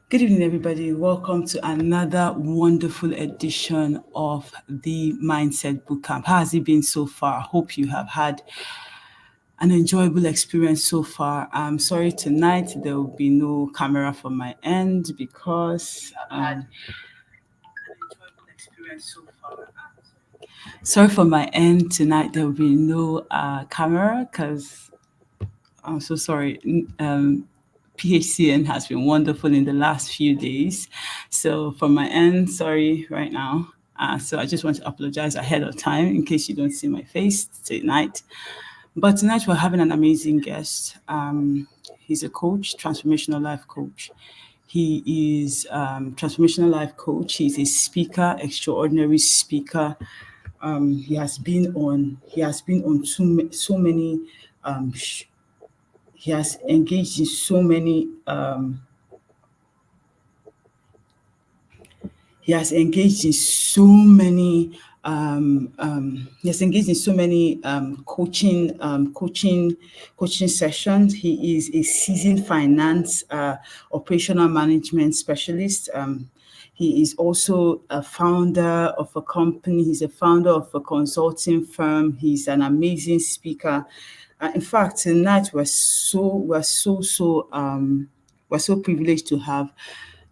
Good evening, everybody. Welcome to another wonderful edition of the Mindset Bootcamp. How has it been so far? Hope you have had an enjoyable experience so far. I'm sorry tonight there will be no camera from my end because sorry for my end tonight there will be no camera because I'm so sorry. PHCN has been wonderful in the last few days. So from my end, sorry right now. So I just want to apologize ahead of time in case you don't see my face tonight. But tonight we're having an amazing guest. He's a coach, transformational life coach. He is transformational life coach. He's a speaker, extraordinary speaker. He has been on so many he has engaged in so many he has engaged in so many he has engaged in so many coaching sessions. He is a seasoned finance operational management specialist. He is also a founder of a company. He's a founder of a consulting firm. He's an amazing speaker. In fact, tonight we're so privileged to have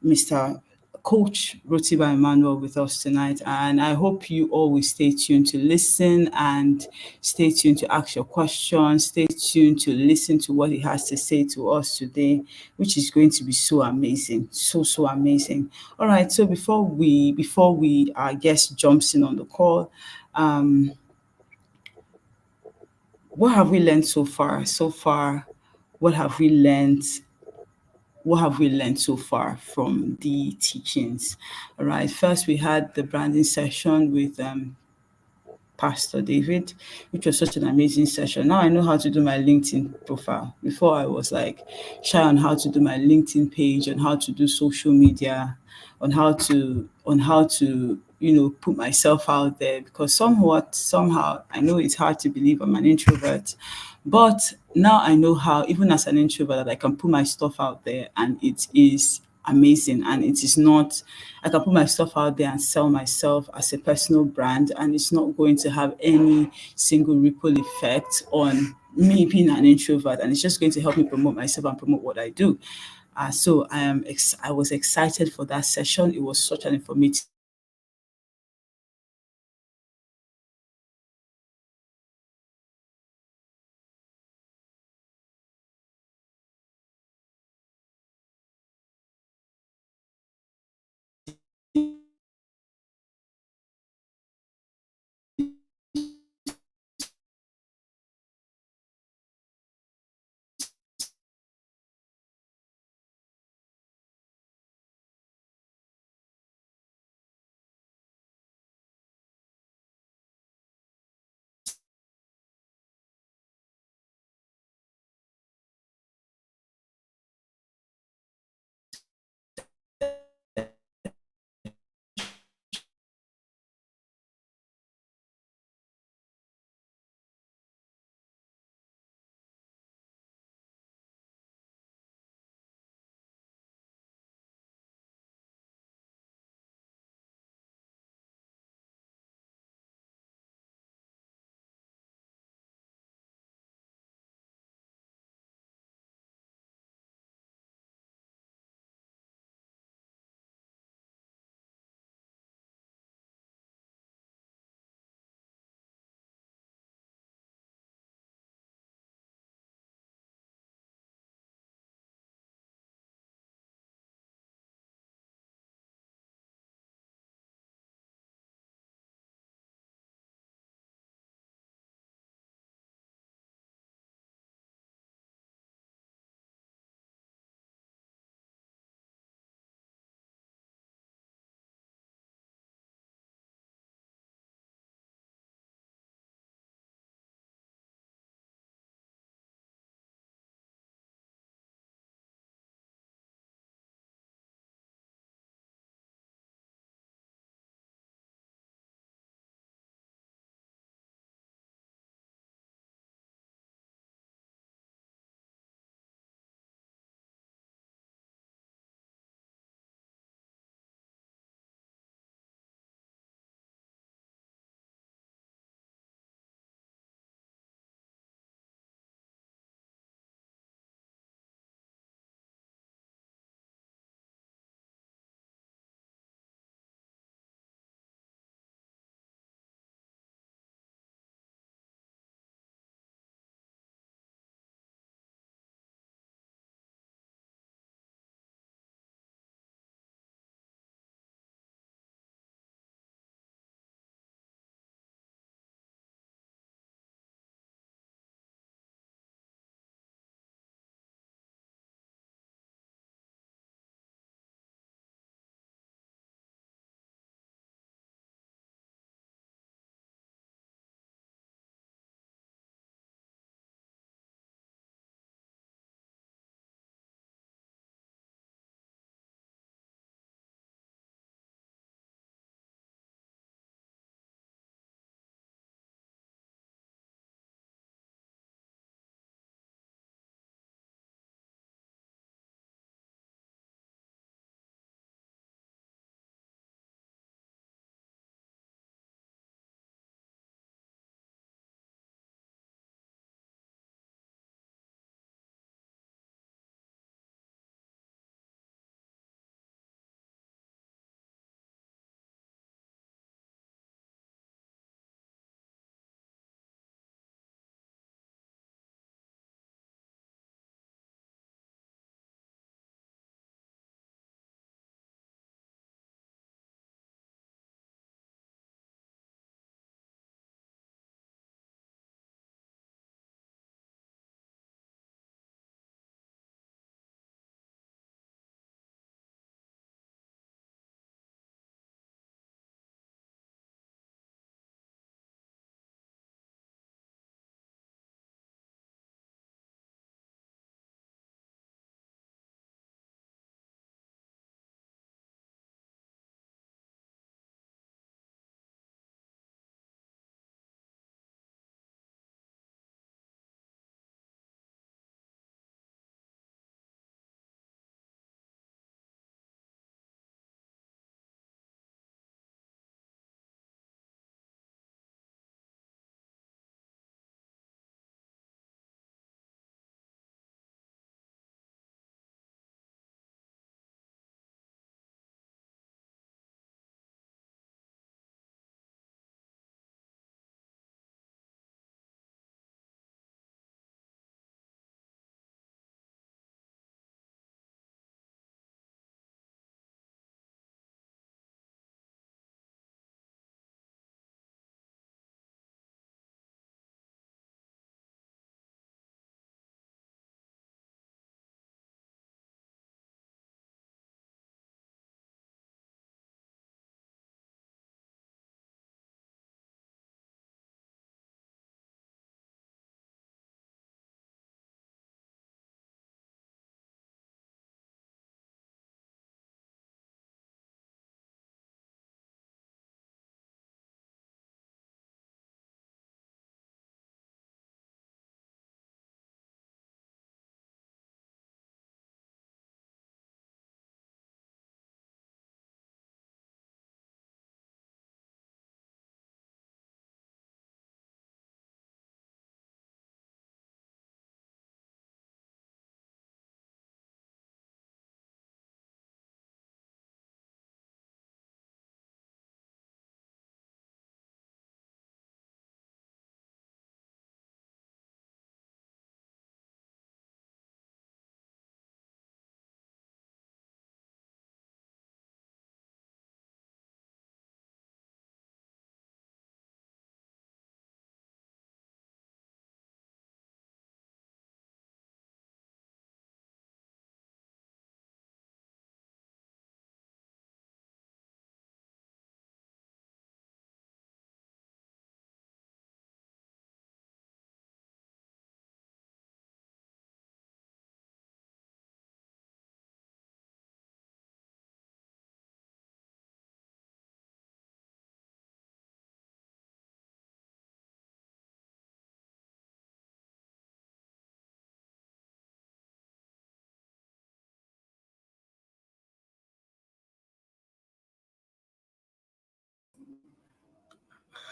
Mr. Coach Rotiba Emmanuel with us tonight, and I hope you all will stay tuned to listen and stay tuned to ask your questions, stay tuned to listen to what he has to say to us today, which is going to be so amazing, so amazing. All right, so before we our guest jumps in on the call, um, what have we learned so far? So far, what have we learned what have we learned so far from the teachings? All right. First, we had the branding session with Pastor David, which was such an amazing session. Now I know how to do my LinkedIn profile. Before I was like shy on how to do my LinkedIn page, on how to do social media, on how to put myself out there because somehow I know it's hard to believe I'm an introvert, but now I know how even as an introvert that I can put my stuff out there and it is amazing and it is not I can put my stuff out there and sell myself as a personal brand and it's not going to have any single ripple effect on me being an introvert and it's just going to help me promote myself and promote what I do. So I was excited for that session. It was such an informative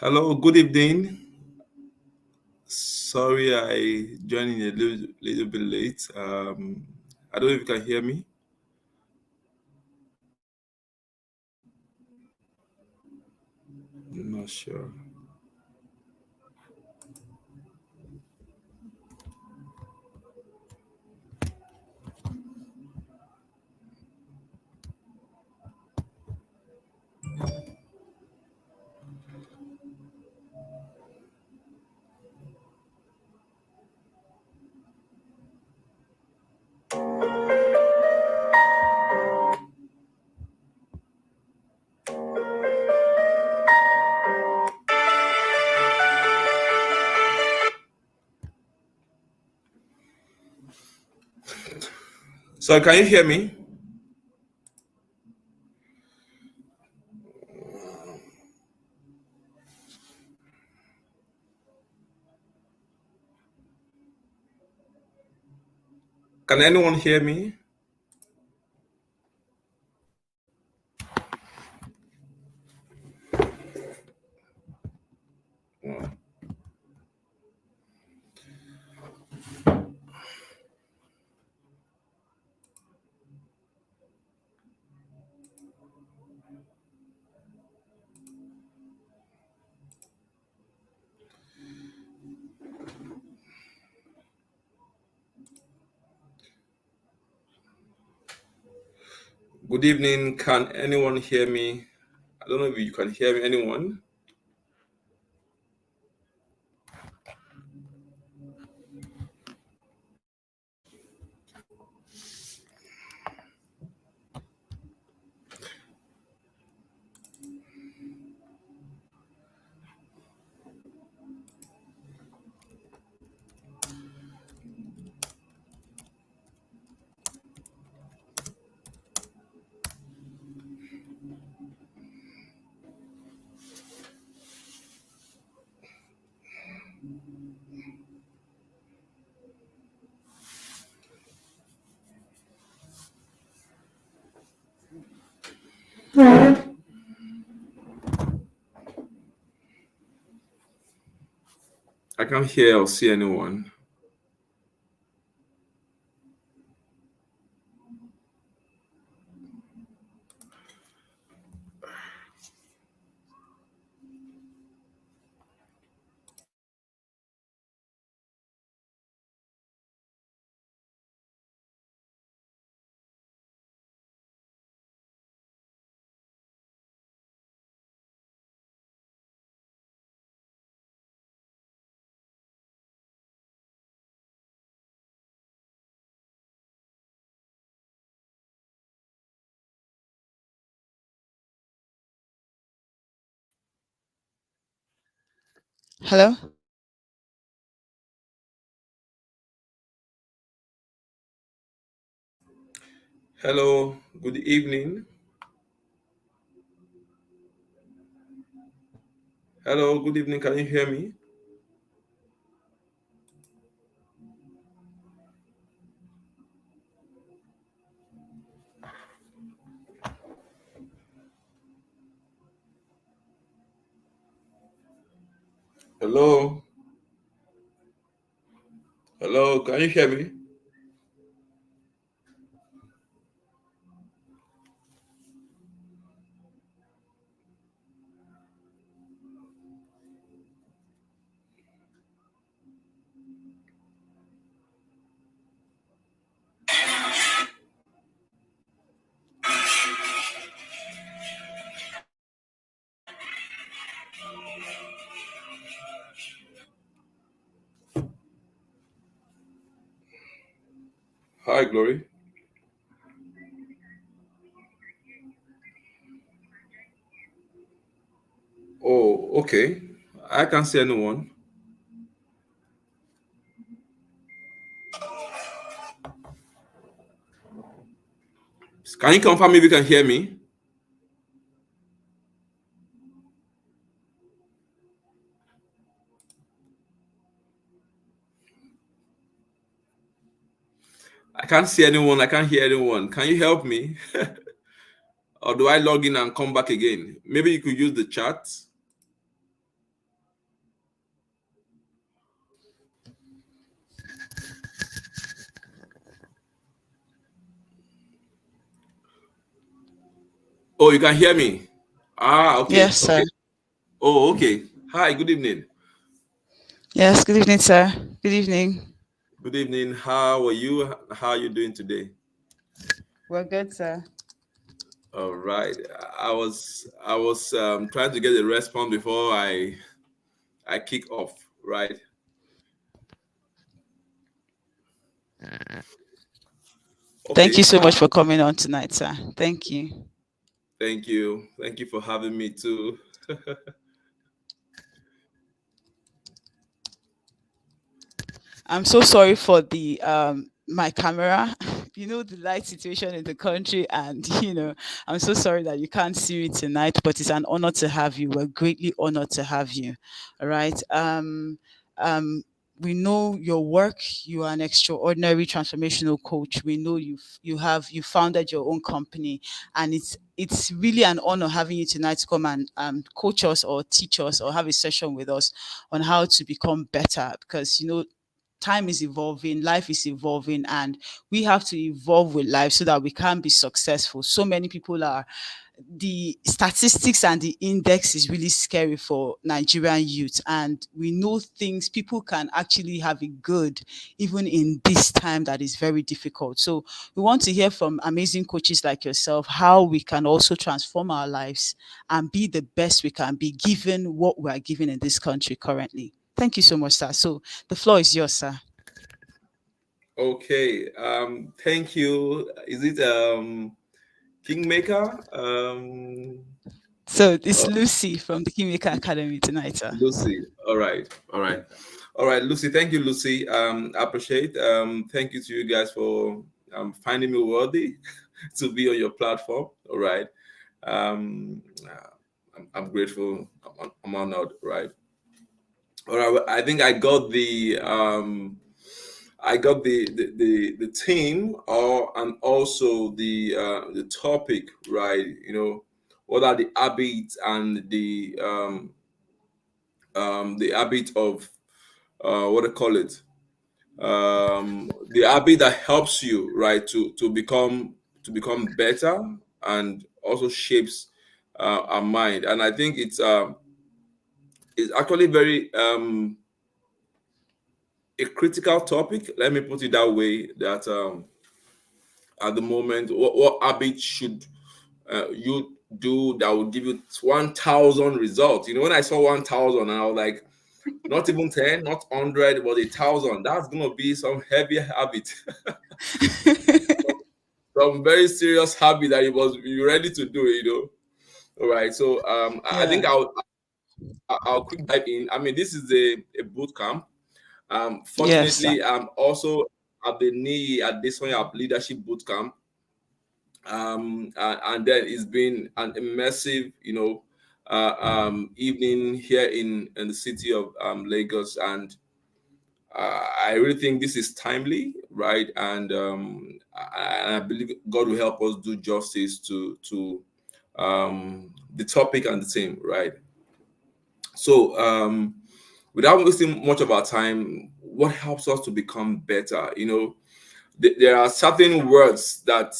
Hello, good evening. Sorry, I joined in a little bit late. I don't know if you can hear me. I'm not sure. So, can you hear me? Can anyone hear me? Good evening. Can anyone hear me? I don't know if you can hear me. Anyone? I can't hear or see anyone. Hello? Hello. Good evening. Hello. Good evening. Can you hear me? Hello. Hello. Can you hear me? Hi, Glory. Oh, okay. I can't see anyone. Can you confirm if you can hear me? I can't see anyone. I can't hear anyone. Can you help me? Or do I log in and come back again? Maybe you could use the chat. Oh, you can hear me. Ah, okay, Yes, sir. okay. Oh, okay. Hi, good evening. Yes, good evening, sir. Good evening. Good evening. How are you? How are you doing today? We're good, sir. All right. I was trying to get a response before I kick off. Right. Thank you Okay. so much for coming on tonight, sir. Thank you. Thank you. Thank you for having me too. I'm so sorry for the my camera. The light situation in the country, and I'm so sorry that you can't see it tonight, but it's an honor to have you. We're greatly honored to have you. All right. Um we know your work. You are an extraordinary transformational coach. We know you founded your own company, and it's really an honor having you tonight to come and coach us or teach us or have a session with us on how to become better, because time is evolving, life is evolving, and we have to evolve with life so that we can be successful. So many people are the statistics and the index is really scary for Nigerian youth. And we know things people can actually have it good even in this time that is very difficult. So we want to hear from amazing coaches like yourself how we can also transform our lives and be the best we can be given what we are given in this country currently. Thank you so much, sir. So the floor is yours, sir. Okay. Thank you. Is it Kingmaker? So it's Oh, Lucy from the Kingmaker Academy tonight, sir. Lucy. All right. All right. All right, Lucy. Thank you, Lucy. I appreciate. Thank you to you guys for finding me worthy to be on your platform. All right. I'm grateful. I'm honored. Right. All right. Well, I think I got the theme or and also the topic right. What are the habits and the habit of what I call it, the habit that helps you right to become better and also shapes our mind. And I think it's actually very a critical topic. Let me put it that way. That at the moment, what habit should you do that will give you 1,000 results? When I saw 1,000, I was like, not even 10, not 100, but 1,000. That's gonna be some heavy habit. Some very serious habit that you must be ready to do. All right. So I Yeah. think I'll quick dive in. I mean, this is a boot camp. Yes, sir. Fortunately, I'm also at the knee at this one at leadership boot camp. And then it's been an immersive, evening here in the city of Lagos, and I really think this is timely, right? And I believe God will help us do justice to the topic and the theme, right? So, without wasting much of our time, what helps us to become better? There are certain words that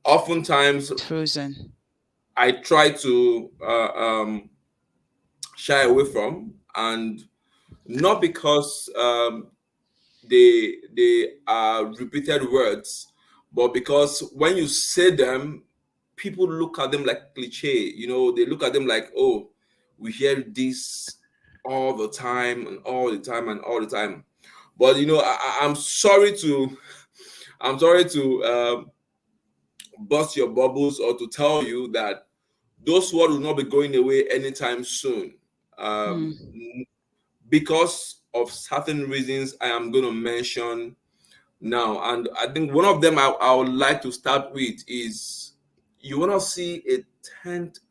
oftentimes Frozen. I try to shy away from, and not because they are repeated words, but because when you say them, people look at them like cliche. They look at them like, oh, we hear this all the time and all the time and all the time. But I'm sorry to bust your bubbles or to tell you that those words will not be going away anytime soon. Um, Hmm. because of certain reasons I am going to mention now. And I think one of them I would like to start with is, you want to see a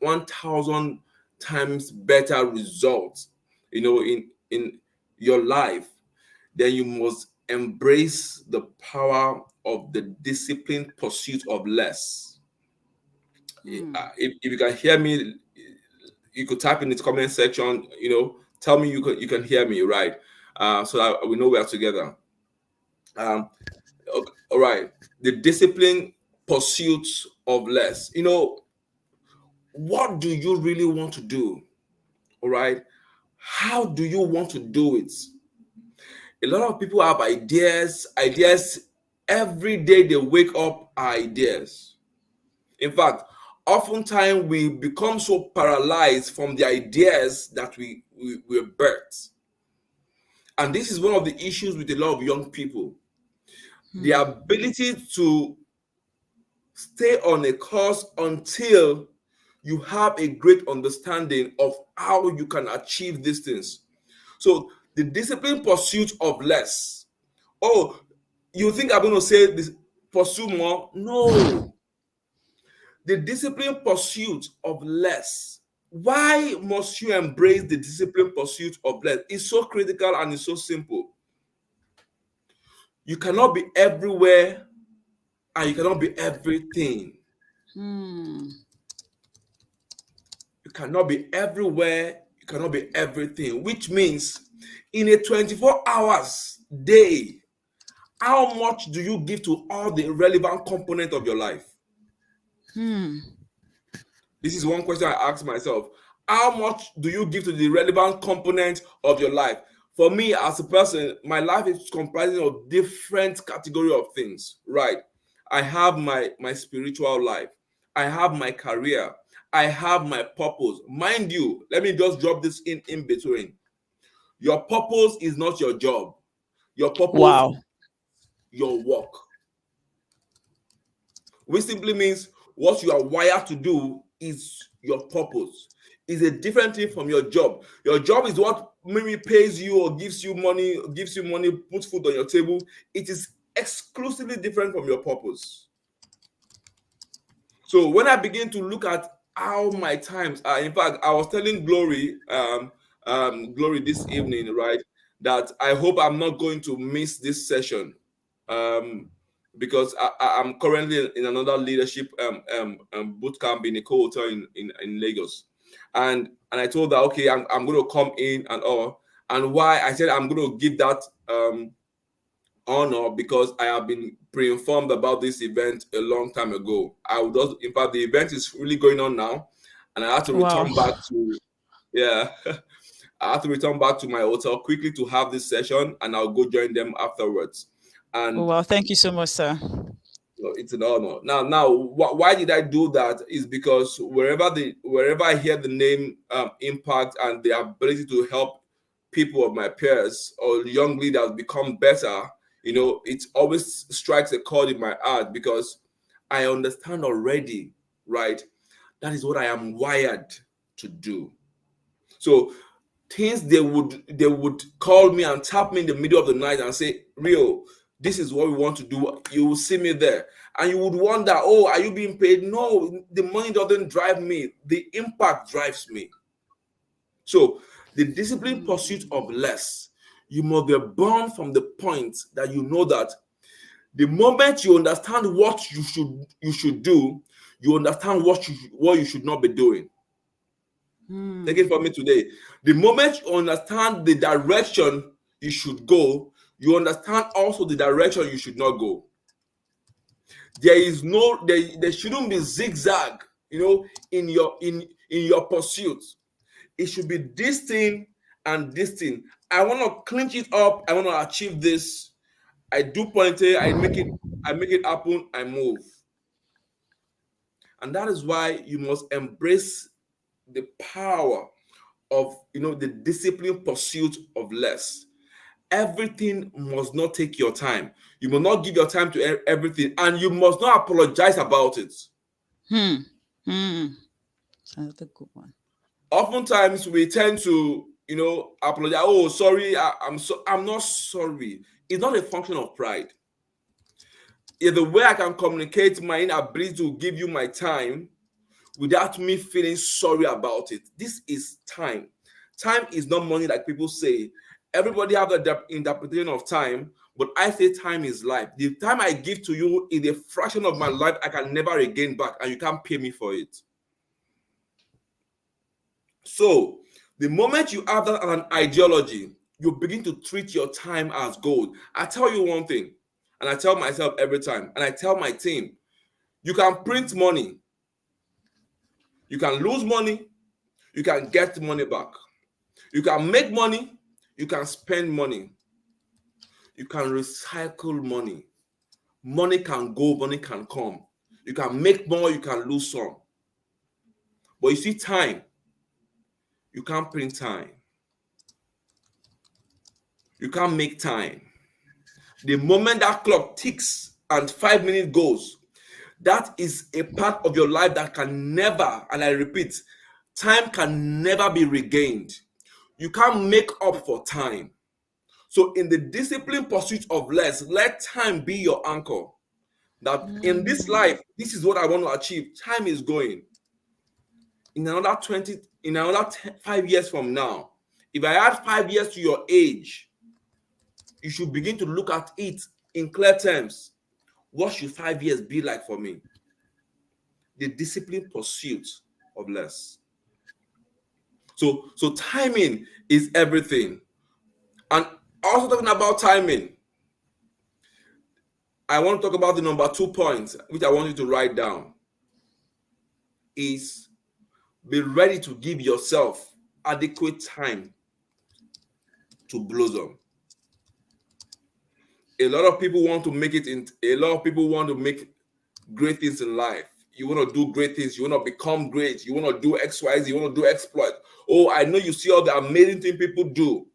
1,000 times better result, in your life, then you must embrace the power of the disciplined pursuit of less. Hmm. If you can hear me, you could type in the comment section, tell me you can hear me, right? So that we know we are together. Um, Okay, all right. The discipline pursuit of less. what do you really want to do? All right. How do you want to do it? A lot of people have ideas every day they wake up are ideas. In fact, oftentimes we become so paralyzed from the ideas that we birth. And this is one of the issues with a lot of young people. The Hmm. ability to stay on a course until you have a great understanding of how you can achieve these things. So the disciplined pursuit of less. Oh, you think I'm going to say this, pursue more? No. The disciplined pursuit of less. Why must you embrace the disciplined pursuit of less? It's so critical and it's so simple. You cannot be everywhere and you cannot be everything. Hmm. You cannot be everywhere, you cannot be everything, which means in a 24 hours day, how much do you give to all the relevant component of your life? Hmm. This is one question I ask myself. How much do you give to the relevant component of your life? For me, as a person, my life is comprising of different category of things, right? I have my spiritual life. I have my career. I have my purpose. Mind you, let me just drop this in between. Your purpose is not your job. Your purpose, Wow. your work. Which simply means what you are wired to do is your purpose. Is a different thing from your job. Your job is what maybe pays you or gives you money, puts food on your table. It is exclusively different from your purpose. So when I begin to look at how my times are, in fact, I was telling Glory this evening, right, that I hope I'm not going to miss this session, um, because I'm currently in another leadership boot camp in a hotel in Lagos, and I told her, okay, I'm going to come in and all, and why I said I'm going to give that honor because I have been pre-informed about this event a long time ago. I would also, in fact, the event is really going on now, and I have to Wow. return back to, yeah, I have to return back to my hotel quickly to have this session, and I'll go join them afterwards. Oh, And wow. Thank you so much, sir. no, it's an honor. Now, why did I do that? Is because wherever I hear the name impact and the ability to help people of my peers or young leaders become better, it always strikes a chord in my heart because I understand already, right? That is what I am wired to do. So things they would call me and tap me in the middle of the night and say, Rio, this is what we want to do. You will see me there. And you would wonder, oh, are you being paid? No, the money doesn't drive me. The impact drives me. So the disciplined pursuit of less, you must be born from the point that you know that the moment you understand what you should do, you understand what you should not be doing. Take Hmm. it from me today. The moment you understand the direction you should go, you understand also the direction you should not go. There shouldn't be zigzag, in your pursuit. It should be this thing and this thing. I want to clinch it up. I want to achieve this. I do point it, I make it happen, I move. And that is why you must embrace the power of the disciplined pursuit of less. Everything must not take your time. You must not give your time to everything, and you must not apologize about it. Hmm. Hmm. That's another good one. Oftentimes we tend to apologize. Oh, sorry, I'm not sorry. It's not a function of pride. It's the way I can communicate my inability to give you my time without me feeling sorry about it. This is time. Time is not money like people say. Everybody have the interpretation of time, but I say time is life. The time I give to you is a fraction of my life I can never regain back, and you can't pay me for it. So the moment you have that as an ideology, you begin to treat your time as gold. I tell you one thing, and I tell myself every time, and I tell my team, you can print money. You can lose money, you can get money back. You can make money, you can spend money, you can recycle money. Money can go, money can come. You can make more, you can lose some. But you see, time, you can't print time. You can't make time. The moment that clock ticks and 5 minutes goes, that is a part of your life that can never, and I repeat, time can never be regained. You can't make up for time. So, in the disciplined pursuit of less, let time be your anchor. That in this life, this is what I want to achieve. Time is going. In another 20, in another 5 years from now, if I add 5 years to your age, you should begin to look at it in clear terms. What should 5 years be like for me? The disciplined pursuit of less. So timing is everything. And also talking about timing, I want to talk about the number 2 point, which I want you to write down, is be ready to give yourself adequate time to blossom. A lot of people want to make it in, a lot of people want to make great things in life. You want to do great things, you want to become great, you want to do XYZ, you want to do exploit. Oh, I know you see all the amazing things people do,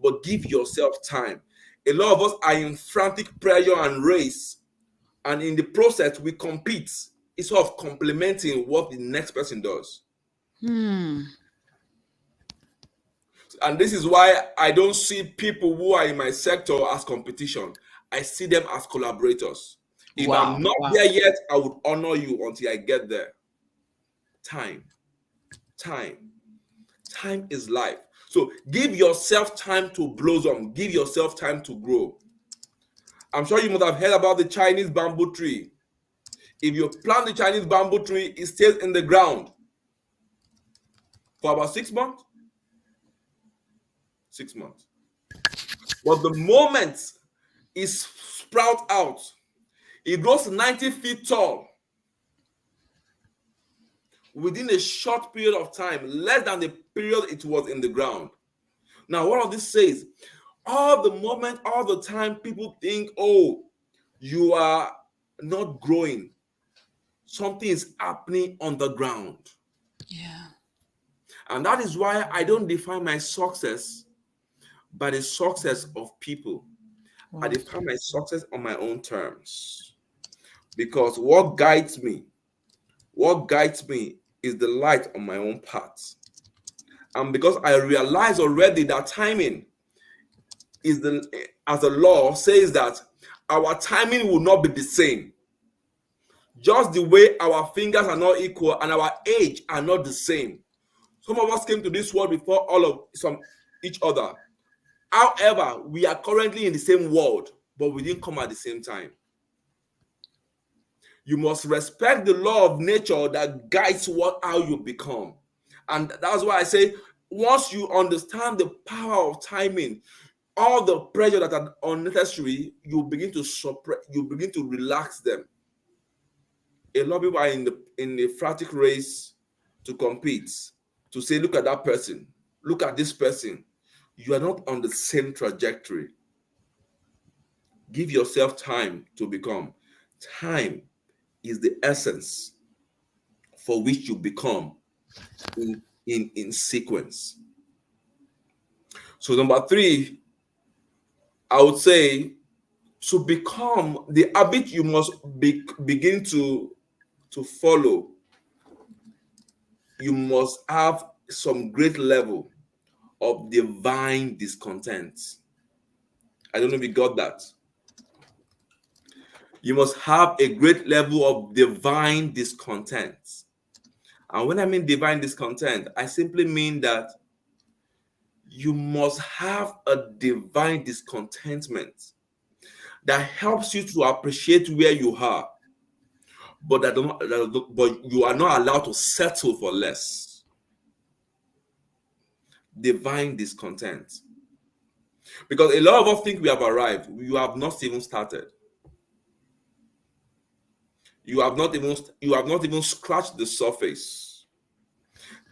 but give yourself time. A lot of us are in frantic pressure and race, and in the process we compete instead of complementing what the next person does. And this is why I don't see people who are in my sector as competition. I see them as collaborators. If I'm Wow. not Wow. there yet, I would honor you until I get there. Time. Time is life. So give yourself time to blossom. Give yourself time to grow. I'm sure you must have heard about the Chinese bamboo tree. If you plant the Chinese bamboo tree, it stays in the ground for about 6 months. 6 months. But the moment it sprouts out, it grows 90 feet tall within a short period of time, less than the period it was in the ground. Now, what of this says? All the time, people think, oh, you are not growing. Something is happening on the ground. Yeah. And that is why I don't define my success by the success of people. I Wow. define my success on my own terms. Because what guides me is the light on my own path. And because I realize already that timing is as a law says that our timing will not be the same. Just the way our fingers are not equal and our age are not the same. Some of us came to this world before each other. However, we are currently in the same world, but we didn't come at the same time. You must respect the law of nature that guides how you become. And that's why I say, once you understand the power of timing, all the pressure that are unnecessary, you begin to suppress, you begin to relax them. A lot of people are in the frantic race to compete, to say, look at that person, look at this person. You are not on the same trajectory. Give yourself time to become. Time is the essence for which you become in sequence. So number 3, I would say, to become the habit you must begin to follow, you must have some great level of divine discontent. I don't know if you got that. You must have a great level of divine discontent. And when I mean divine discontent, I simply mean that you must have a divine discontentment that helps you to appreciate where you are, but but you are not allowed to settle for less. Divine discontent. Because a lot of us think we have arrived. You have not even started. You have not even scratched the surface.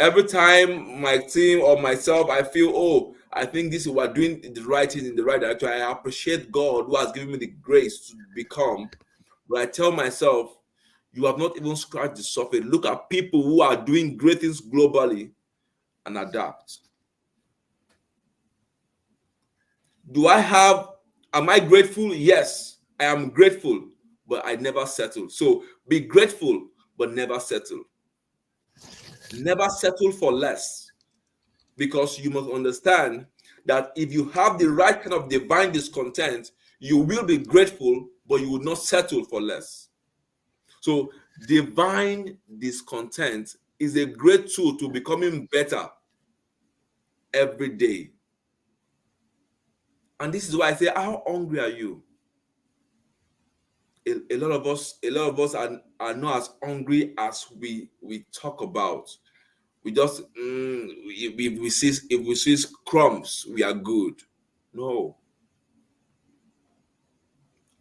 Every time my team or myself, I feel, oh, I think this is we're doing the right thing in the right direction. I appreciate God who has given me the grace to become. But I tell myself, you have not even scratched the surface. Look at people who are doing great things globally and adapt. Do I have, am I grateful? Yes, I am grateful, but I never settle. So be grateful, but never settle. Never settle for less, because you must understand that if you have the right kind of divine discontent, you will be grateful, but you will not settle for less. So divine discontent is a great tool to becoming better every day. And this is why I say, how hungry are you? A lot of us, are not as hungry as we talk about. We just if we see crumbs, we are good. No,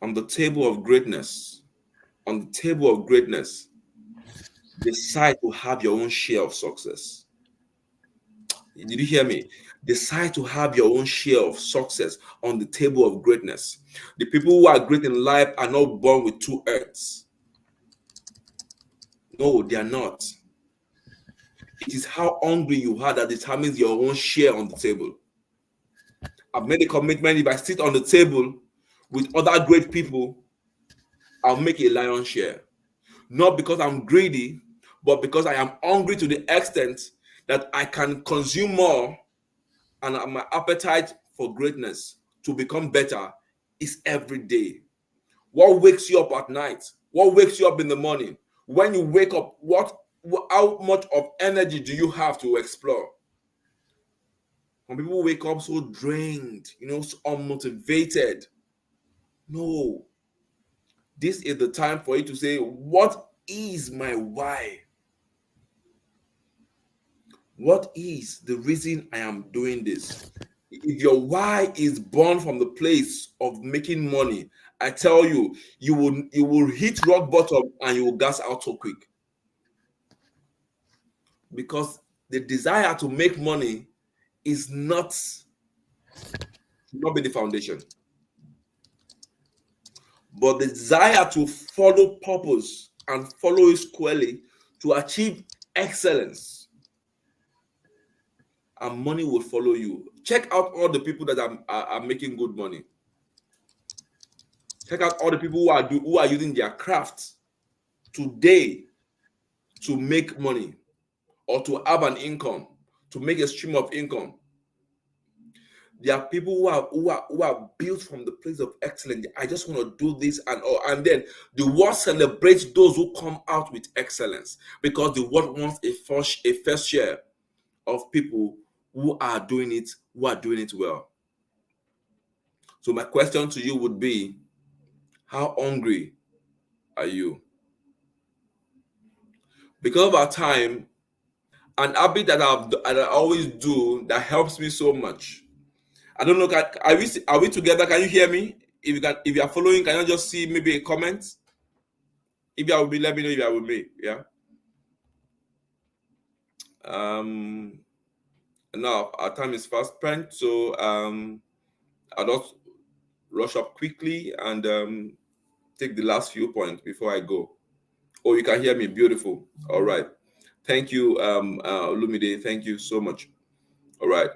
on the table of greatness, on the table of greatness, decide to have your own share of success. Did you hear me? Decide to have your own share of success on the table of greatness. The people who are great in life are not born with two earths. No, they are not. It is how hungry you are that determines your own share on the table. I've made a commitment. If I sit on the table with other great people, I'll make a lion's share. Not because I'm greedy, but because I am hungry to the extent that I can consume more, and my appetite for greatness to become better is every day. What wakes you up at night? What wakes you up in the morning? When you wake up, how much of energy do you have to explore? When people wake up so drained, so unmotivated, no, this is the time for you to say, what is my why? What is the reason I am doing this? If your why is born from the place of making money, I tell you, you will hit rock bottom and you will gas out so quick. Because the desire to make money is not should not be the foundation. But the desire to follow purpose and follow it squarely to achieve excellence, and money will follow you. Check out all the people that are making good money. Check out all the people who are using their craft today to make money or to have an income, to make a stream of income. There are people who are built from the place of excellence. I just want to do this and then the world celebrates those who come out with excellence, because the world wants a first share of people who are doing it well. So my question to you would be, how hungry are you? Because of our time, an habit that I always do that helps me so much. I don't know. Are we together? Can you hear me? If you are following, can you just see maybe a comment? If you are with me, let me know if you are with me. Yeah. Um. Now our time is fast spent, so I'll just rush up quickly and take the last few points before I go. Oh, you can hear me. Beautiful. All right. Thank you, Lumide. Thank you so much. All right.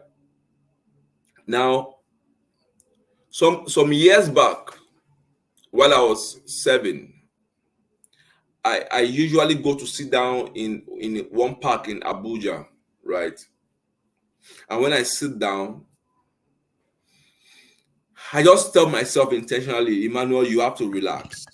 Now, some years back, while I was 7, I usually go to sit down in one park in Abuja, right? And when I sit down, I just tell myself intentionally, Emmanuel, you have to relax.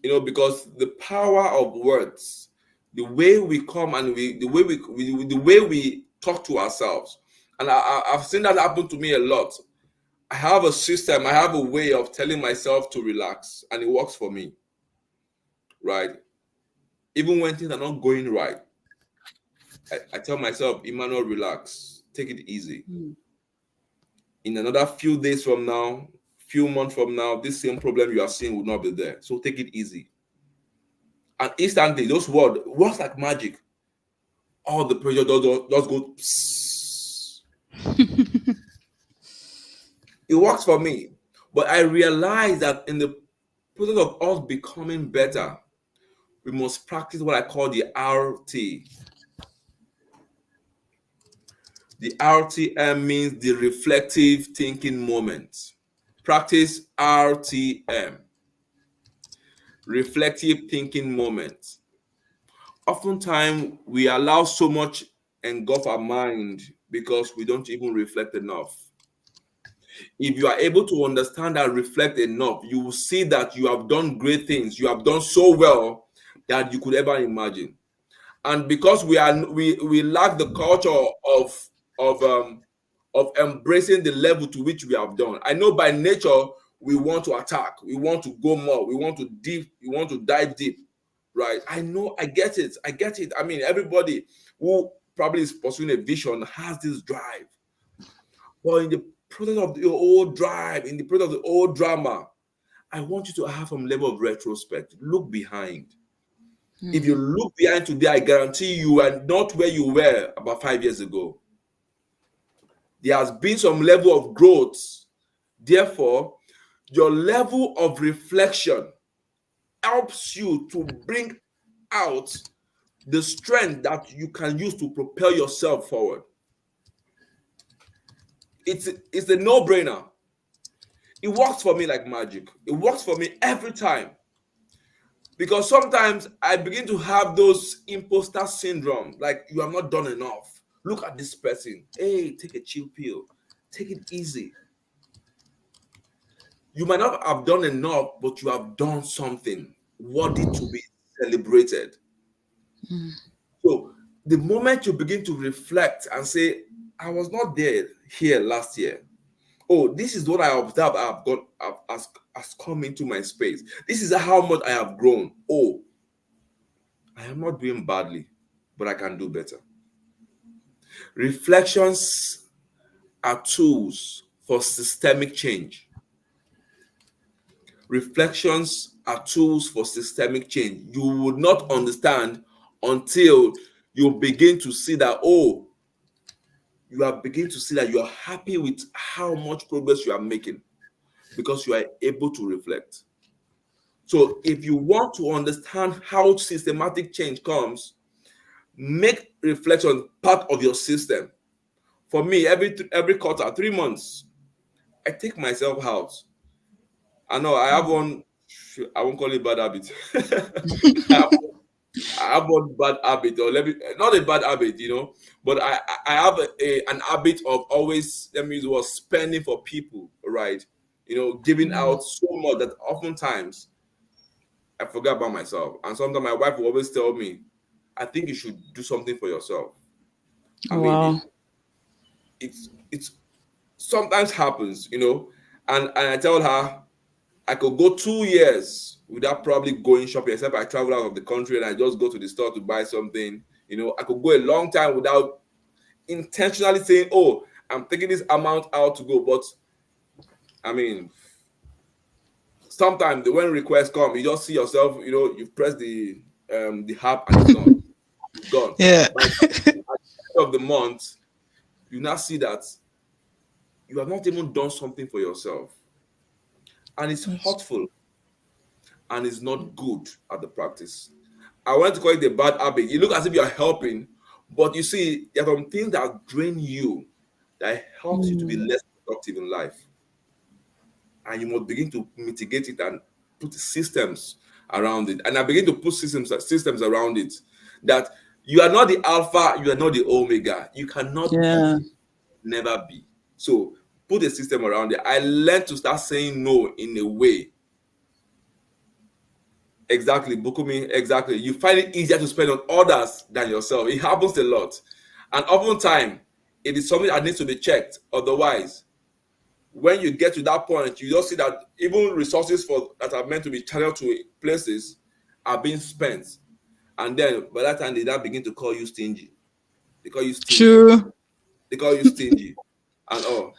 Because the power of words, the way we come and the way we talk to ourselves, and I've seen that happen to me a lot. I have a system, I have a way of telling myself to relax, and it works for me, right? Even when things are not going right, I tell myself, Emmanuel, relax, take it easy. In another few days from now, few months from now, this same problem you are seeing will not be there. So take it easy. And instantly, those words works like magic. all the pressure does go. Psst. It works for me. But I realize that in the process of us becoming better, we must practice what I call the RT. The RTM means the reflective thinking moment. Practice RTM, reflective thinking moment. Oftentimes, we allow so much engulf our mind because we don't even reflect enough. If you are able to understand and reflect enough, you will see that you have done great things. You have done so well that you could ever imagine. And because we lack the culture of um of embracing the level to which we have done. I know by nature we want to attack, we want to go more, we want to dive deep, right? I know, I get it. I mean, everybody who probably is pursuing a vision has this drive. But in the process of the old drive, in the process of the old drama, I want you to have some level of retrospect. Look behind. If you look behind today, I guarantee you are not where you were about 5 years ago. There has been some level of growth. Therefore, your level of reflection helps you to bring out the strength that you can use to propel yourself forward. It's a no-brainer. It works for me like magic. It works for me every time. Because sometimes I begin to have those imposter syndrome, like you have not done enough. Look at this person. Hey, take a chill pill. Take it easy. You might not have done enough, but you have done something worthy to be celebrated. So the moment you begin to reflect and say, I was not there here last year. Oh, this is what I observed has come into my space. This is how much I have grown. Oh, I am not doing badly, but I can do better. Reflections are tools for systemic change. Reflections are tools for systemic change. You would not understand until you begin to see that, oh, you are beginning to see that you are happy with how much progress you are making because you are able to reflect. So if you want to understand how systematic change comes, make reflection part of your system. For me, every quarter, 3 months, I take myself out. I know I have one. I won't call it bad habit. I have, I have one bad habit, or let me not a bad habit, but I have an habit of always, let me use the word, spending for people, right? Giving out so much that oftentimes I forget about myself. And sometimes my wife will always tell me, I think you should do something for yourself. I mean, Wow. it's sometimes happens, and I tell her I could go 2 years without probably going shopping, except I travel out of the country and I just go to the store to buy something. I could go a long time without intentionally saying, oh, I'm taking this amount out to go. But I mean, sometimes when requests come, you just see yourself, you press the app and it's gone. It's gone. Yeah. By the end of the month, you now see that you have not even done something for yourself. And it's hurtful and it's not good at the practice. I want to call it a bad habit. You look as if you are helping, but you see, there are some things that drain you that helps you to be less productive in life. And you must begin to mitigate it and put systems around it. And I begin to put systems around it that you are not the alpha, you are not the omega. You cannot be, Yeah. never be. So put a system around it. I learned to start saying no in a way. Exactly, Bukumi, exactly. You find it easier to spend on others than yourself. It happens a lot. And oftentimes, it is something that needs to be checked. Otherwise, when you get to that point, you just see that even resources that are meant to be channeled to places are being spent. And then by that time, they now begin to call you stingy. They call you stingy. True. They call you stingy. And all.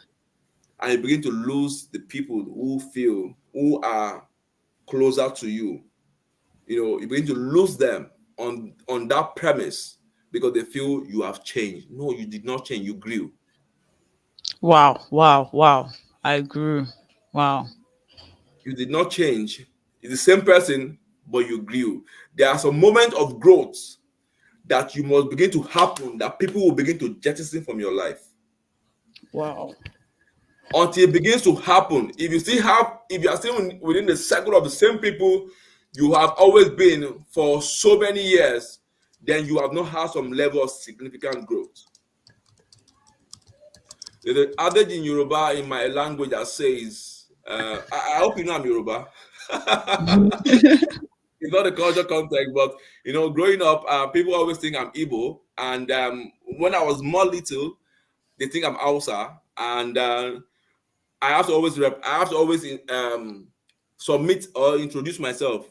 And you begin to lose the people who are closer to you. You begin to lose them on that premise because they feel you have changed. No, you did not change, you grew. Wow, wow, wow. I grew. Wow. You did not change. It's the same person, but you grew. There are some moments of growth that you must begin to happen, that people will begin to jettison from your life. Wow. Until it begins to happen. If you are still within the circle of the same people you have always been for so many years, then you have not had some level of significant growth. There's an adage in Yoruba in my language that says, I hope you know I'm Yoruba. It's not a culture context, but growing up, people always think I'm Igbo, and when I was more little, they think I'm Hausa, and I have to always submit or introduce myself.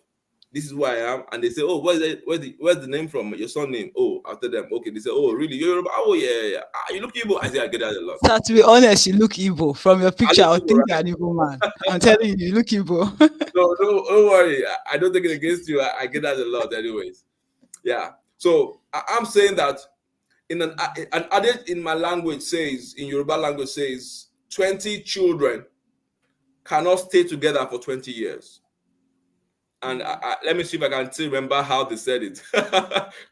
This is who I am, and they say, "Oh, where's the name from? Your son name?" Oh, after them, okay. They say, "Oh, really? You're Yoruba? Oh, yeah, yeah, yeah. Ah, you look Igbo." I say, I get that a lot. So to be honest, you look Igbo. From your I picture, look I would Igbo, think you're right? an Igbo man. I'm telling you, you look Igbo. No, no, don't worry. I don't take it against you. I get that a lot, anyways. Yeah. So I'm saying that an adage in my language says, in Yoruba language says, 20 children cannot stay together for 20 years. And let me see if I can still remember how they said it.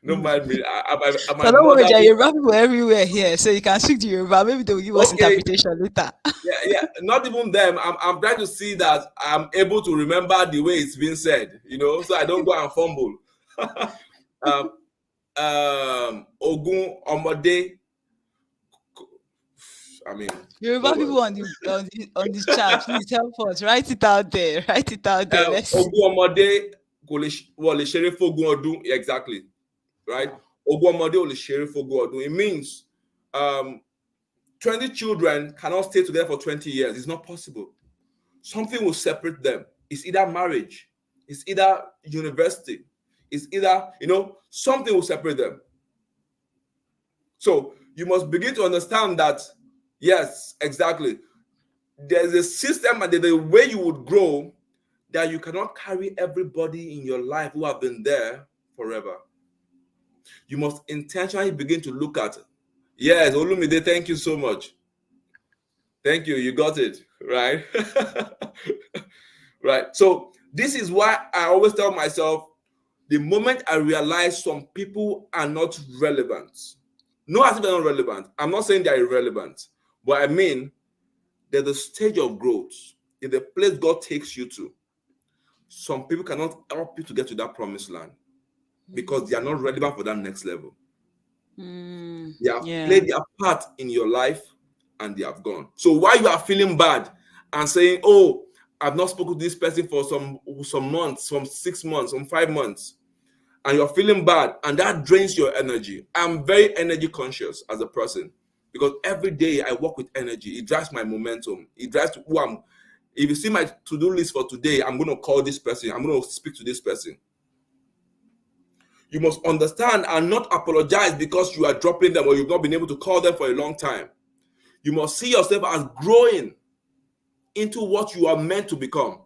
Don't mind me. My So don't worry, mother. Jay, Yoruba people everywhere here, so you can speak to Yoruba. Maybe they will give us Okay, interpretation later. yeah, yeah. Not even them. I'm trying to see that I'm able to remember the way it's been said. So I don't go and fumble. um, Ogun Omode. I mean, Yoruba oh well. people on the chat, please help us. Write it out there. Write it out there. Let's see. Ogun Omode wọ́n lè ṣeré fógún ọdún. Exactly, right? Ogun Omode ò lè ṣeré fógún ọdún. It means 20 children cannot stay together for 20 years. It's not possible. Something will separate them. It's either marriage, it's either university, it's either, something will separate them. So you must begin to understand that, yes, exactly. There's a system and there's a way you would grow that you cannot carry everybody in your life who have been there forever. You must intentionally begin to look at it. Yes, Olumide, thank you so much. Thank you. You got it, right? Right. So this is why I always tell myself, the moment I realize some people are not relevant, no, as if they're not relevant. I'm not saying they're irrelevant, but I mean, there's a stage of growth. In the place God takes you to, some people cannot help you to get to that promised land because they are not relevant for that next level. They have Yeah. played their part in your life and they have gone. So while you are feeling bad and saying, "Oh, I've not spoken to this person for some months, some 6 months, some 5 months," and you're feeling bad, and that drains your energy. I'm very energy conscious as a person because every day I work with energy. It drives my momentum. It drives who I'm. If you see my to-do list for today, I'm going to call this person. I'm going to speak to this person. You must understand and not apologize because you are dropping them or you've not been able to call them for a long time. You must see yourself as growing into what you are meant to become.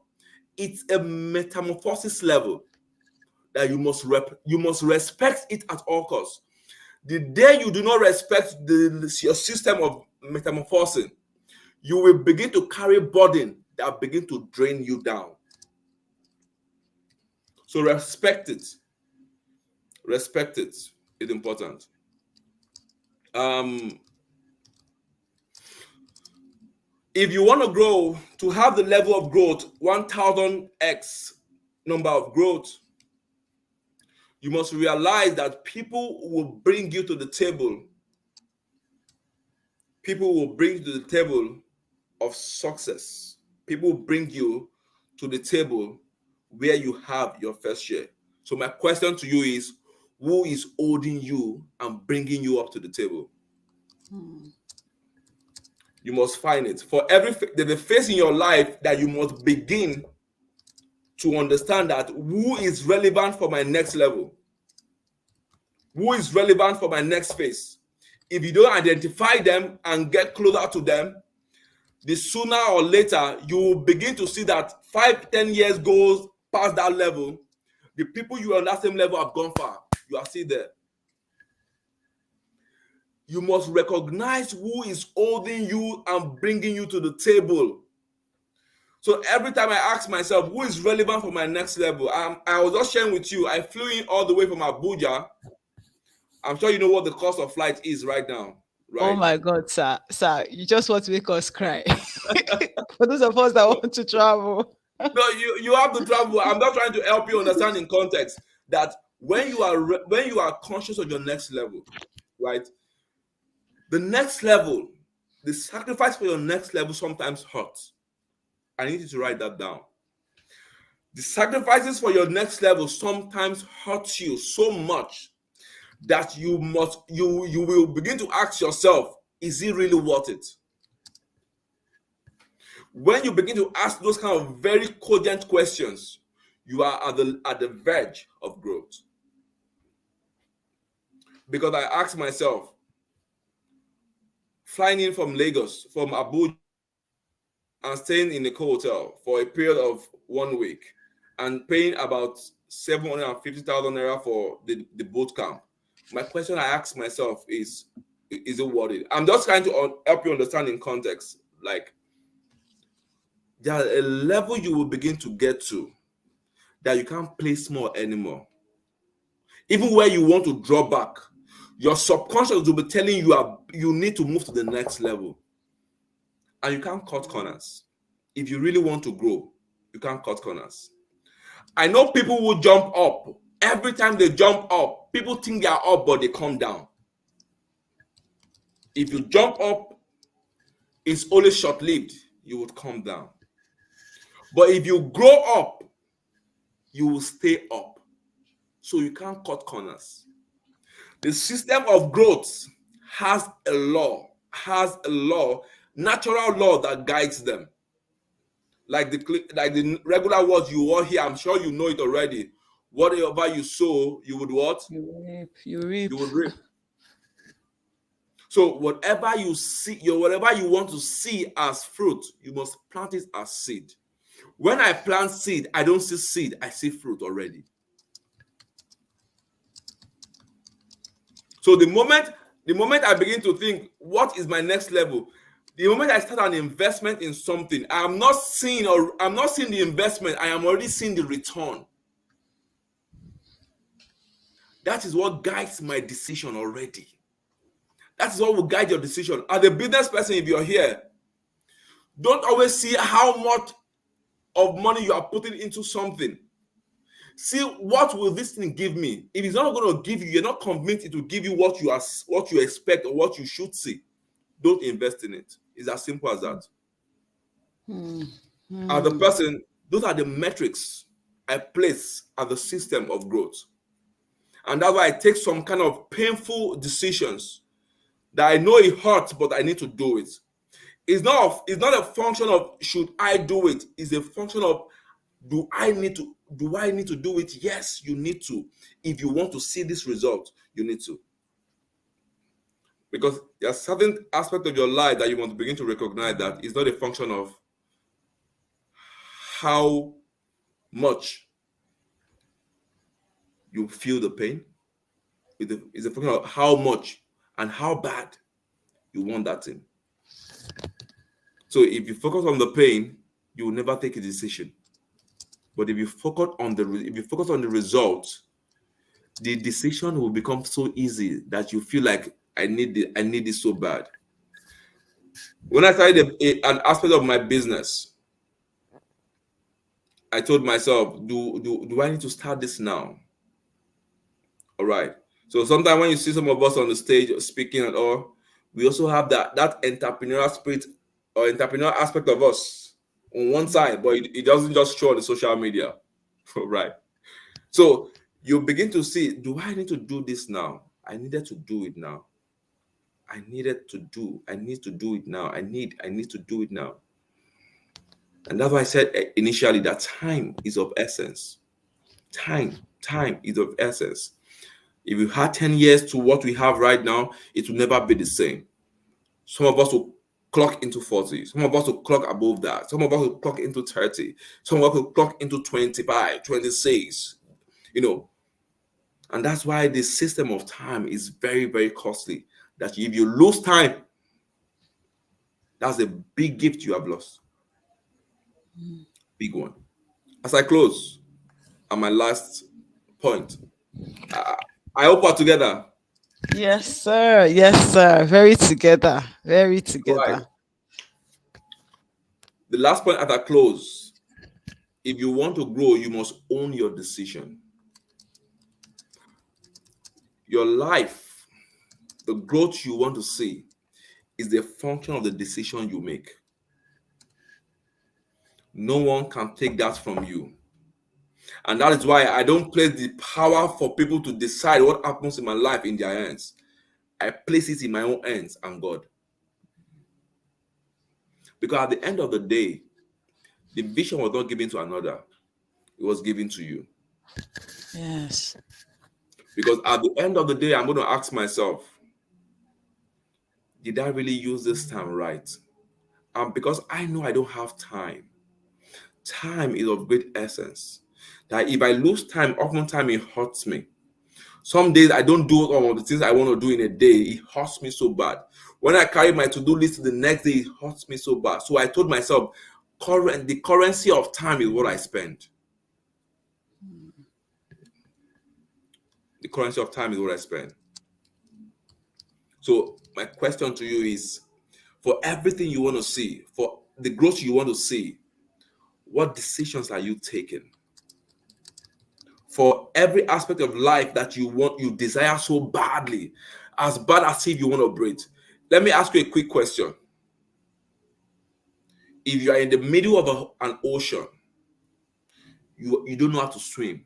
It's a metamorphosis level that you must respect it at all costs. The day you do not respect your system of metamorphosing, you will begin to carry burden that begin to drain you down. So respect it. Respect it. It's important. If you want to grow, to have the level of growth, 1000x number of growth, you must realize that people will bring you to the table. People will bring you to the table of success. People will bring you to the table where you have your first share. So my question to you is, who is holding you and bringing you up to the table? You must find it. For there's a phase in your life that you must begin to understand that who is relevant for my next level? Who is relevant for my next phase? If you don't identify them and get closer to them, the sooner or later you will begin to see that 5-10 years goes past that level. The people you are on that same level have gone far. You are still there. You must recognize who is holding you and bringing you to the table. So every time I ask myself, who is relevant for my next level? I was just sharing with you, I flew in all the way from Abuja. I'm sure you know what the cost of flight is right now, Oh right? my God, sir, you just want to make us cry. For those of us that want to travel. No, you have to travel. I'm not trying to help you understand in context that when you are conscious of your next level, right? The next level, the sacrifice for your next level sometimes hurts. I need you to write that down. The sacrifices for your next level sometimes hurt you so much that you will begin to ask yourself, is it really worth it? When you begin to ask those kind of very cogent questions, you are at the verge of growth. Because I asked myself, flying in from Lagos, from Abuja, and staying in a hotel for a period of 1 week and paying about 750,000 naira for the boot camp. My question I ask myself is it worth it? I'm just trying to help you understand in context. Like, there's a level you will begin to get to that you can't play small anymore. Even where you want to draw back, your subconscious will be telling you need to move to the next level. And you can't cut corners. If you really want to grow, you can't cut corners. I know people who jump up. Every time they jump up, people think they are up, but they come down. If you jump up, it's only short-lived. You would come down. But if you grow up, you will stay up. So you can't cut corners. The system of growth has a law, natural law that guides them. Like the regular words you all hear, I'm sure you know it already. Whatever you sow, you would what? You reap, you reap. You would reap. So whatever you see, whatever you want to see as fruit, you must plant it as seed. When I plant seed, I don't see seed, I see fruit already. So the moment I begin to think, what is my next level? The moment I start an investment in something, I'm not seeing the investment, I am already seeing the return. That is what guides my decision already. That is what will guide your decision. As a business person, if you're here, don't always see how much of money you are putting into something. See, what will this thing give me? If it's not going to give you, you're not convinced it will give you what you expect or what you should see, don't invest in it. It's as simple as that. As a person, those are the metrics I place as the system of growth. And that's why I take some kind of painful decisions that I know it hurts, but I need to do it. It's not a function of should I do it. It's a function of do I need to do it? Yes, you need to. If you want to see this result, you need to. Because there's certain aspect of your life that you want to begin to recognize that it's not a function of how much you feel the pain. It's a function of how much and how bad you want that thing. So if you focus on the pain, you will never take a decision. But if you focus on the result, the decision will become so easy that you feel like I need it so bad. When I started an aspect of my business, I told myself, do I need to start this now? All right. So sometimes when you see some of us on the stage speaking and all, we also have that entrepreneurial spirit or entrepreneurial aspect of us on one side, but it doesn't just show on the social media. Right. So you begin to see, do I need to do this now? I needed to do it now. I need to do it now. I need to do it now. And that's why I said initially that time is of essence. Time is of essence. If you had 10 years to what we have right now, it will never be the same. Some of us will clock into 40. Some of us will clock above that. Some of us will clock into 30. Some of us will clock into 25, 26. And that's why the system of time is very, very costly. that if you lose time, that's a big gift you have lost. Big one. As I close, and my last point, I, I hope we're together. Yes, sir. Yes, sir. Very together. Very Right. together. The last point as I close, if you want to grow, you must own your decision. Your life, the growth you want to see, is the function of the decision you make. No one can take that from you. And that is why I don't place the power for people to decide what happens in my life in their hands. I place it in my own hands and God. Because at the end of the day, the vision was not given to another, it was given to you. Yes. Because at the end of the day, I'm going to ask myself, did I really use this time right? And because I know I don't have time, time is of great essence. That if I lose time, oftentimes it hurts me. Some days I don't do all of the things I want to do in a day. It hurts me so bad. When I carry my to-do list the next day, it hurts me so bad. So I told myself, the currency of time is what I spend. The currency of time is what I spend. So my question to you is, for everything you want to see, for the growth you want to see, what decisions are you taking? For every aspect of life that you desire so badly, as bad as if you want to breathe. Let me ask you a quick question. If you are in the middle of an ocean, you don't know how to swim,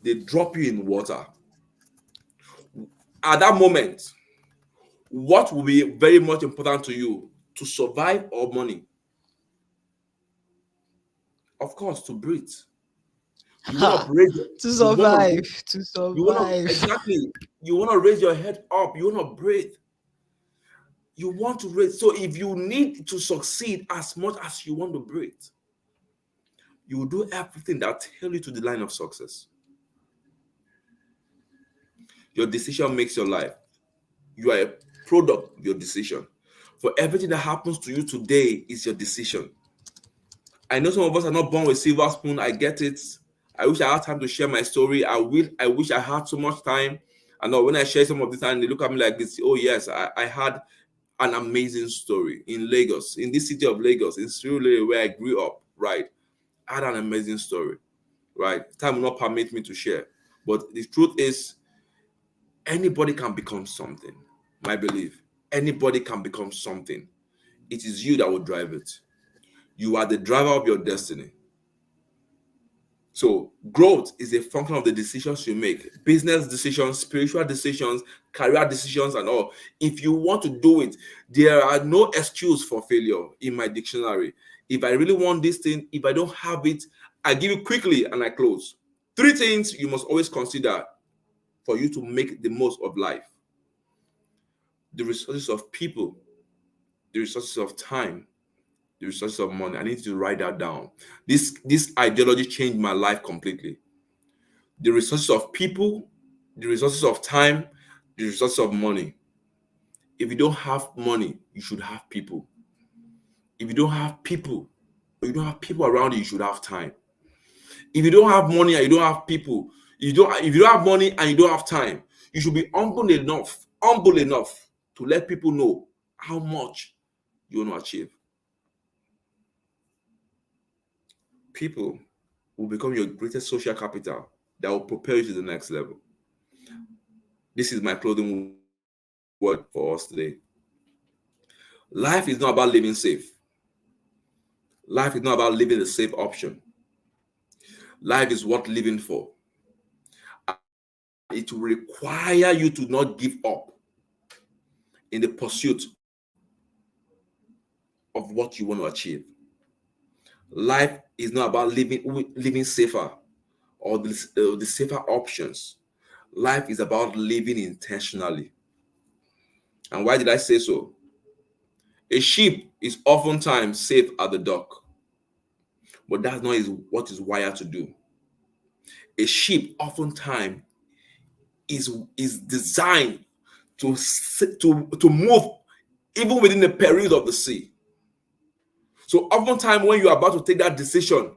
they drop you in water. At that moment, what will be very much important to you, to survive or money? Of course, to breathe. You want Ha. to raise To you want to survive. To you want to survive. exactly you want to raise your head up, you want to breathe, you want to raise. So if you need to succeed as much as you want to breathe, you will do everything that tell you to the line of success. Your decision makes your life. You are a product of your decision. For everything that happens to you today is your decision. I know some of us are not born with silver spoon. I get it. I wish I had time to share my story. I wish I had so much time. I know when I share some of this time, they look at me like this. Oh yes, I had an amazing story in Lagos, in this city of Lagos, in Surulere, where I grew up. Right, I had an amazing story. Right, time will not permit me to share, but the truth is, anybody can become something. My belief, anybody can become something. It is you that will drive it. You are the driver of your destiny. So growth is a function of the decisions you make, business decisions, spiritual decisions, career decisions, and all. If you want to do it, there are no excuse for failure in my dictionary. If I really want this thing, if I don't have it, I give it quickly and I close. Three things you must always consider for you to make the most of life: the resources of people, the resources of time, the resources of money. I need to write that down. This ideology changed my life completely. The resources of people, the resources of time, the resources of money. If you don't have money, you should have people. If you don't have people, or you don't have people around you, you should have time. If you don't have money and you don't have people, if you don't have money and you don't have time, you should be humble enough to let people know how much you want to achieve. People will become your greatest social capital that will propel you to the next level. This is my closing word for us today. Life is not about living safe. Life is not about living the safe option. Life is worth living for. And it will require you to not give up in the pursuit of what you want to achieve. Life is not about living safer or the safer options. Life is about living intentionally. And why did I say so? A ship is oftentimes safe at the dock, but that's not what is wired to do. A ship oftentimes is designed to move even within the perils of the sea. So oftentimes when you are about to take that decision,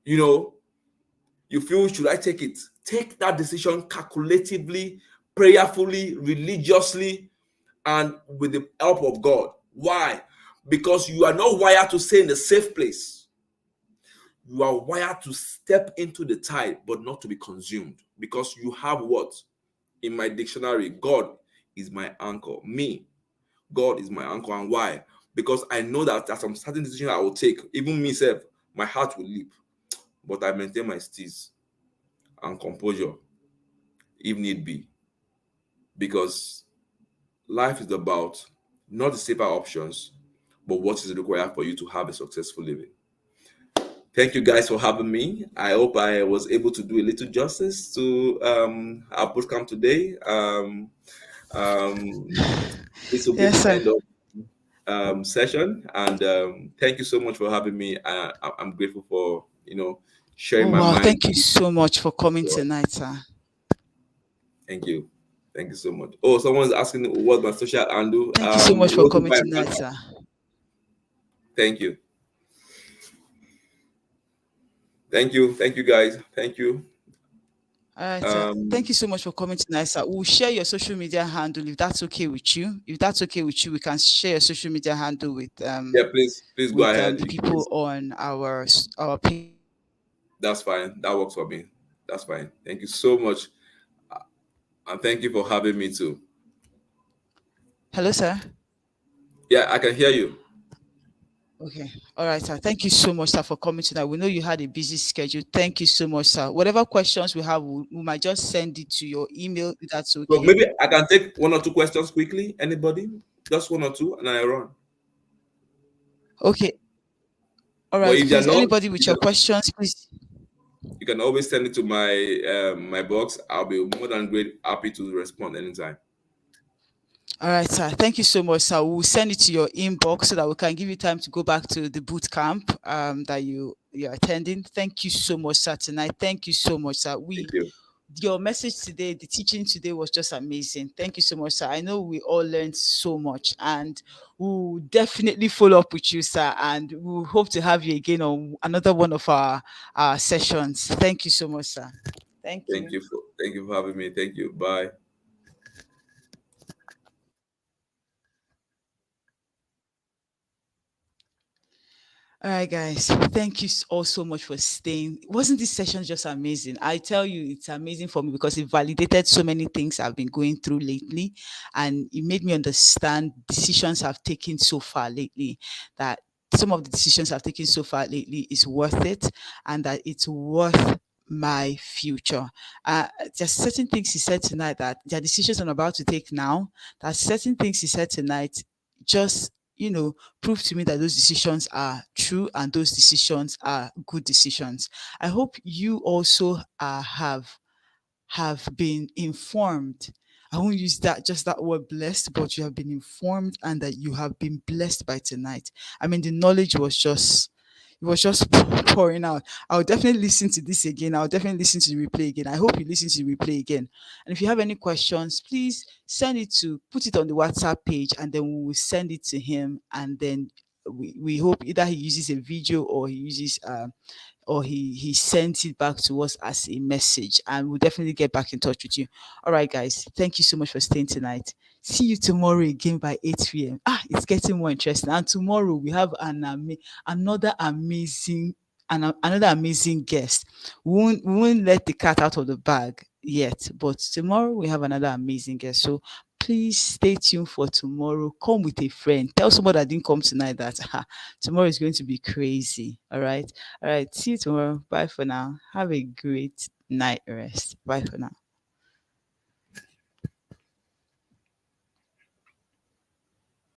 you know, you feel, should I take it? Take that decision calculatively, prayerfully, religiously, and with the help of God. Why? Because you are not wired to stay in the safe place. You are wired to step into the tide, but not to be consumed. Because you have what? In my dictionary, God is my anchor. Me, God is my anchor. And why? Because I know that there's some certain decisions I will take. Even myself, my heart will leap. But I maintain my steeze and composure if need be. Because life is about not the safer options, but what is required for you to have a successful living. Thank you guys for having me. I hope I was able to do a little justice to our bootcamp today. This will be Yes, the sir. end of session, and thank you so much for having me. I'm grateful for sharing Oh my wow, mind. thank you so much for coming tonight, sir. Thank you. Thank you so much. Oh, someone's asking what my social handle. Thank you so much for coming Rotiba tonight, Emmanuel. sir. Thank you. Thank you. Thank you, guys. Thank you. All right, sir. Thank Um, you so much for coming tonight, sir. We'll share your social media handle if that's okay with you. If that's okay with you, we can share your social media handle yeah, please go ahead. the people on our page. That's fine. That works for me. That's fine. Thank you so much, and thank you for having me too. Hello, sir. Yeah, I can hear you. Okay. All right, sir. Thank you so much, sir, for coming tonight. We know you had a busy schedule. Thank you so much, sir. Whatever questions we have, we might just send it to your email if that's So okay. maybe I can take one or two questions quickly. Anybody? Just one or two, and I run. Okay. All But right. if they're Please, not, anybody with your questions, please. you can always send it to my box. I'll be more than great happy to respond anytime. All right, sir. Thank you so much, sir. We'll send it to your inbox so that we can give you time to go back to the boot camp that you're attending. Thank you so much, sir. Tonight, thank you so much, sir. Thank you. Your message today, the teaching today was just amazing. Thank you so much, sir. I know we all learned so much, and we'll definitely follow up with you, sir. And we'll hope to have you again on another one of our sessions. Thank you so much, sir. Thank you. Thank you for having me. Thank you. Bye. All right, guys. Thank you all so much for staying. Wasn't this session just amazing? I tell you, it's amazing for me because it validated so many things I've been going through lately, and it made me understand decisions I've taken so far lately. That some of the decisions I've taken so far lately is worth it, and that it's worth my future. There's certain things he said tonight that there are decisions I'm about to take now. There's certain things he said tonight just prove to me that those decisions are true and those decisions are good decisions. I hope you also have been informed. I won't use that just that word blessed, but you have been informed and that you have been blessed by tonight. I mean, the knowledge was just it was just pouring out. I'll definitely listen to this again. I'll definitely listen to the replay again. I hope you listen to the replay again. And if you have any questions, please put it on the WhatsApp page and then we will send it to him. And then we hope either he uses a video or he sends it back to us as a message, and we'll definitely get back in touch with you. All right, guys, thank you so much for staying tonight. See you tomorrow again by 8 p.m. It's getting more interesting, and tomorrow we have another amazing another amazing guest. We won't let the cat out of the bag yet, but tomorrow we have another amazing guest. So please stay tuned for tomorrow. Come with a friend. Tell somebody that didn't come tonight that tomorrow is going to be crazy. All right. All right. See you tomorrow. Bye for now. Have a great night rest. Bye for now.